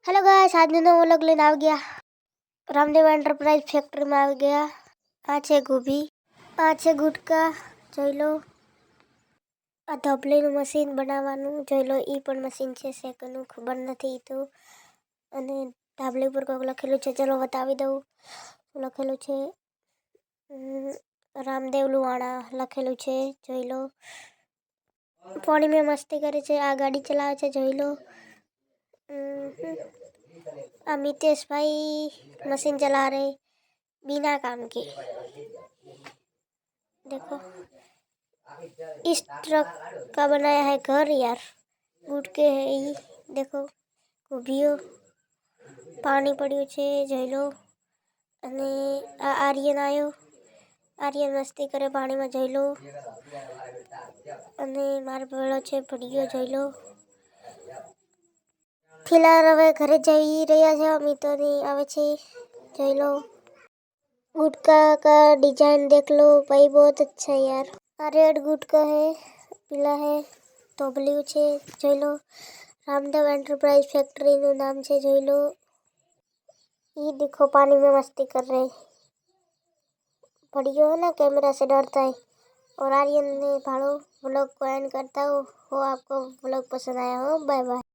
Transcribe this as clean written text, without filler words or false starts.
Hello guys, आज નો vlog લઈને આવી ગયા રામદેવ એન્ટરપ્રાઇઝ ફેક્ટરીમાં આવી ગયા। આ છે ગોભી, આ છે ગુટકા, જોઈ લો। આ ધબલીનું મશીન બનાવવાનું જોઈ લો, ઈ પણ મશીન છે સેકનું, ખબર નથી ઈ તો। અને ધાબલી ઉપર કોઈક લખેલું છે, ચલો બતાવી દઉં। લખેલું છે રામદેવ લુહાણા લખેલું છે, જોઈ લો। પાણી में मस्ती करे છે, આ ગાડી ચલાવે છે, જોઈ લો। अमितेश भाई मशीन चला रहे बिना काम के, देखो। इस ट्रक का बनाया है घर यार, गुटके है ये, देखो। गोभियो पानी पड़્યું છે, જોઈ લો। અને આ આર્યન આવ્યો, આર્યન મસ્તી કરે પાણીમાં, જોઈ લો। અને મારો ભેળો છે ભડિયો, જોઈ લો। फिलहाल હવે ઘરે જઈ રહ્યા છે, મિત્રોની આવે છે, જોઈ लो। गुटका का डिजाइन देख लो भाई, बहुत अच्छा है यार। रेड गुटका है, पीला है, तोबलिયું છે, જોઈ लो। रामदेव एंटरप्राइज फैक्ट्री નું नाम છે, જોઈ लो। ये देखो पानी में मस्ती कर रहे, बढ़िया है ना, कैमरा से डरता है। और आर्यन ने भाड़ो व्लॉग को एंड करता हो आपको व्लॉग पसंद आया हो, बाय बाय।